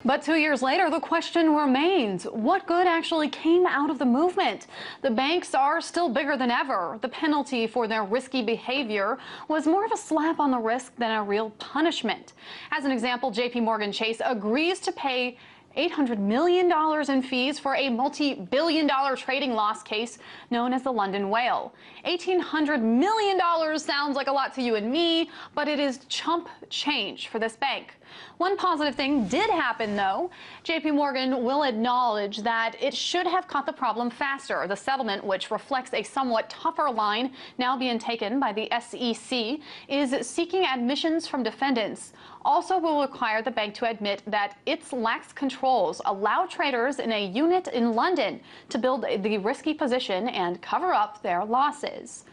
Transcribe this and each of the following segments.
But 2 years later, the question remains, what good actually came out of the movement? The banks are still bigger than ever. The penalty for their risky behavior was more of a slap on the wrist than a real punishment. As an example, JP Chase agrees to pay $800 million in fees for a multi-billion-dollar trading loss case known as the London Whale. $1,800 million sounds like a lot to you and me, but it is chump change for this bank. One positive thing did happen, though. JP Morgan will acknowledge that it should have caught the problem faster. The settlement, which reflects a somewhat tougher line now being taken by the SEC, is seeking admissions from defendants. Also will require the bank to admit that its lax controls allow traders in a unit in London to build the risky position and cover up their losses.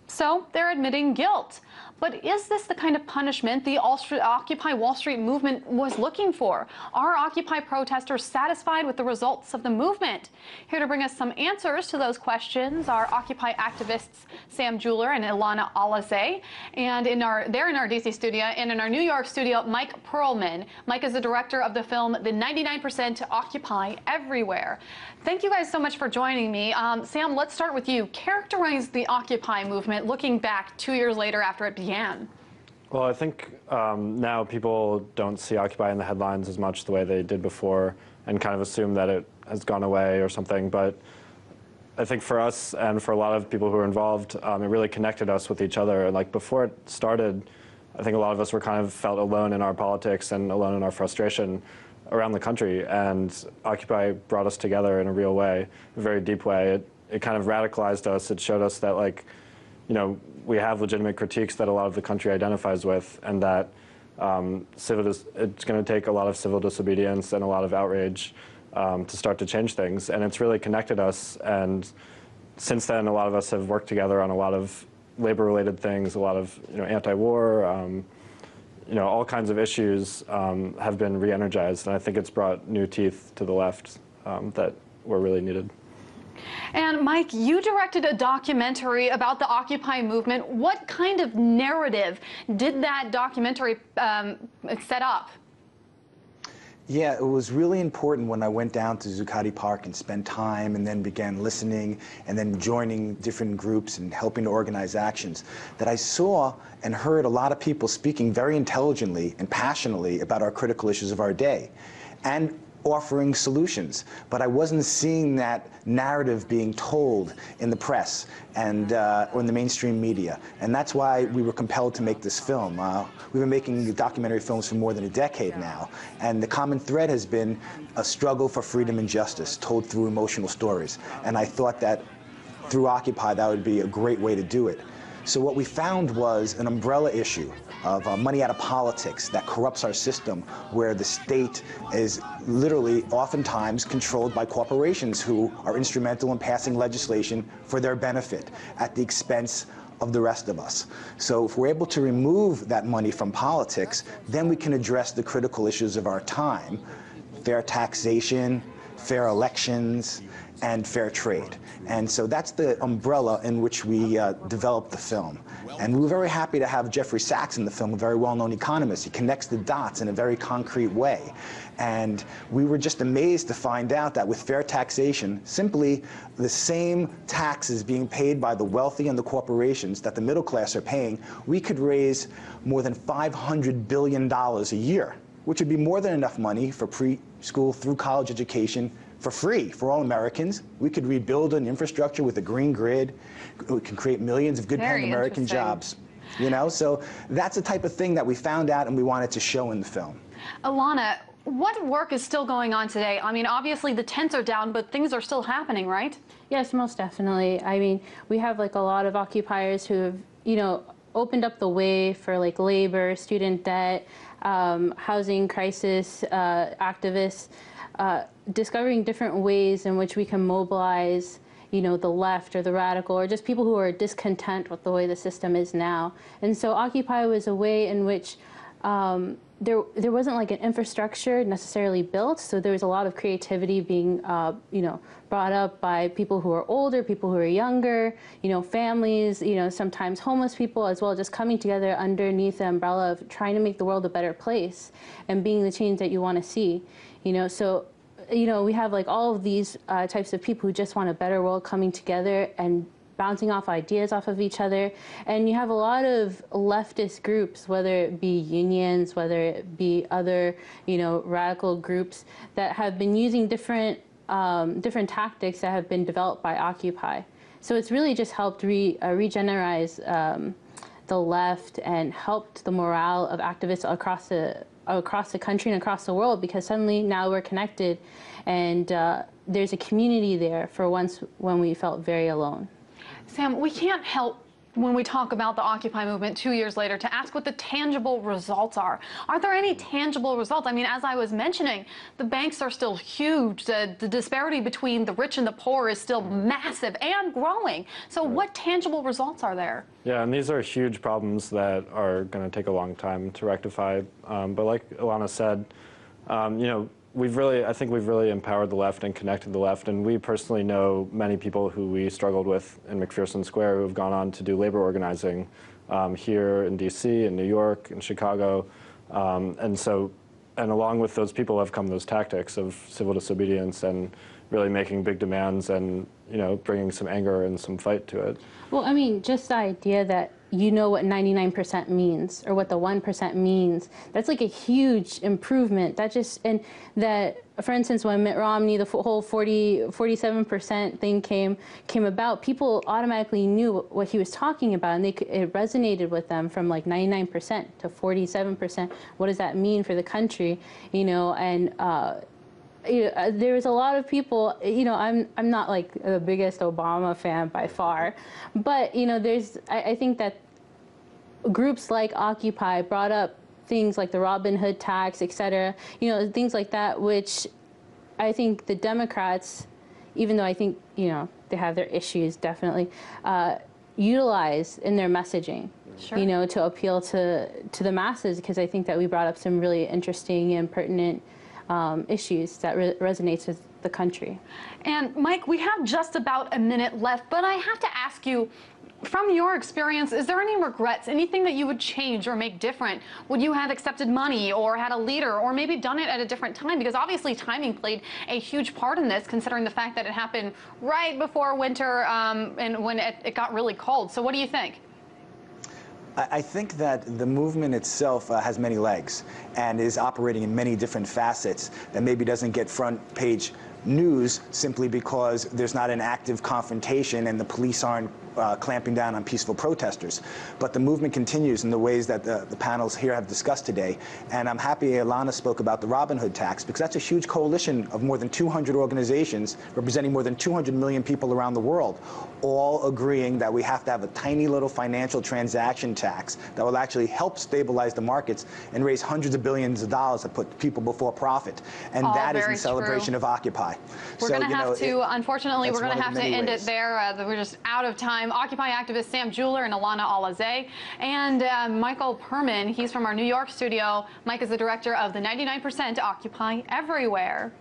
So they're admitting guilt. But is this the kind of punishment the Occupy Wall Street movement was looking for? Are Occupy protesters satisfied with the results of the movement? Here to bring us some answers to those questions are Occupy activists Sam Jewler and Ilana Alazzeh, and they're in our DC studio, and in our New York studio, Mike Perlman. Mike is the director of the film The 99% Occupy Everywhere. Thank you guys so much for joining me. Sam, let's start with you. Characterize the Occupy movement looking back 2 years later after it began. Well, I think now people don't see Occupy in the headlines as much the way they did before and kind of assume that it has gone away or something. But I think for us and for a lot of people who were involved, it really connected us with each other. And like before it started, I think a lot of us were kind of felt alone in our politics and alone in our frustration around the country. And Occupy brought us together in a real way, a very deep way. It kind of radicalized us. It showed us that, like, you know, we have legitimate critiques that a lot of the country identifies with, and that it's going to take a lot of civil disobedience and a lot of outrage to start to change things. And it's really connected us. And since then, a lot of us have worked together on a lot of labor-related things, a lot of anti-war, all kinds of issues have been re-energized. And I think it's brought new teeth to the left that were really needed. And Mike, you directed a documentary about the Occupy movement. What kind of narrative did that documentary set up? Yeah, it was really important when I went down to Zuccotti Park and spent time and then began listening and then joining different groups and helping to organize actions, that I saw and heard a lot of people speaking very intelligently and passionately about our critical issues of our day and offering solutions. But I wasn't seeing that narrative being told in the press and or in the mainstream media. And that's why we were compelled to make this film. We've been making documentary films for more than a decade now. And the common thread has been a struggle for freedom and justice told through emotional stories. And I thought that through Occupy, that would be a great way to do it. So what we found was an umbrella issue of money out of politics that corrupts our system, where the state is literally oftentimes controlled by corporations who are instrumental in passing legislation for their benefit at the expense of the rest of us. So if we're able to remove that money from politics, then we can address the critical issues of our time: fair taxation, fair elections, and fair trade. And so that's the umbrella in which we developed the film. And we were very happy to have Jeffrey Sachs in the film, a very well-known economist. He connects the dots in a very concrete way. And we were just amazed to find out that with fair taxation, simply the same taxes being paid by the wealthy and the corporations that the middle class are paying, we could raise more than $500 billion a year, which would be more than enough money for preschool through college education for free for all Americans. We could rebuild an infrastructure with a green grid. We can create millions of good-paying American jobs. So that's the type of thing that we found out and we wanted to show in the film. Ilana, what work is still going on today? I mean, obviously the tents are down, but things are still happening, right? Yes, most definitely. I mean, we have like a lot of occupiers who have, opened up the way for like labor, student debt, housing crisis activists, discovering different ways in which we can mobilize, the left or the radical or just people who are discontent with the way the system is now. And so Occupy was a way in which there wasn't like an infrastructure necessarily built, so there was a lot of creativity being, brought up by people who are older, people who are younger, families, sometimes homeless people as well, just coming together underneath the umbrella of trying to make the world a better place and being the change that you want to see. So, we have like all of these types of people who just want a better world coming together and bouncing off ideas off of each other. And you have a lot of leftist groups, whether it be unions, whether it be other, radical groups that have been using different tactics that have been developed by Occupy. So it's really just helped regenerate the left and helped the morale of activists across the country and across the world, because suddenly now we're connected and there's a community there for once when we felt very alone. Sam, we can't help when we talk about the Occupy movement 2 years later to ask what the tangible results are. Are there any tangible results? I mean, as I was mentioning, the banks are still huge. The disparity between the rich and the poor is still massive and growing. So what tangible results are there? Yeah, and these are huge problems that are going to take a long time to rectify. But like Ilana said, I think we've really empowered the left and connected the left, and we personally know many people who we struggled with in McPherson Square who have gone on to do labor organizing here in DC, in New York, in Chicago, and along with those people have come those tactics of civil disobedience and really making big demands and bringing some anger and some fight to it. Well, I mean, just the idea that what 99% means or what the 1% means, that's like a huge improvement. And that, for instance, when Mitt Romney, the whole 47% thing came about, people automatically knew what he was talking about, and it resonated with them from like 99% to 47%. What does that mean for the country? There's a lot of people, I'm not like the biggest Obama fan by far, but, I think that groups like Occupy brought up things like the Robin Hood tax, et cetera, things like that, which I think the Democrats, even though I think, they have their issues definitely, utilize in their messaging. Sure. To appeal to the masses, because I think that we brought up some really interesting and pertinent issues that resonates with the country. And Mike, we have just about a minute left, but I have to ask you, from your experience, is there any regrets, anything that you would change or make different? Would you have accepted money or had a leader or maybe done it at a different time? Because obviously timing played a huge part in this, considering the fact that it happened right before winter and when it got really cold. So what do you think? I think that the movement itself has many legs and is operating in many different facets that maybe doesn't get front page news simply because there's not an active confrontation and the police aren't clamping down on peaceful protesters. But the movement continues in the ways that the panels here have discussed today. And I'm happy Ilana spoke about the Robin Hood tax, because that's a huge coalition of more than 200 organizations representing more than 200 million people around the world, all agreeing that we have to have a tiny little financial transaction tax that will actually help stabilize the markets and raise hundreds of billions of dollars that put people before profit. And that is in celebration of Occupy. We're going to have to, unfortunately, we're going to have to end it there. We're just out of time. Occupy activist Sam Jewler and Ilana Alazzeh, and Michael Perlman. He's from our New York studio. Mike is the director of the 99% Occupy Everywhere.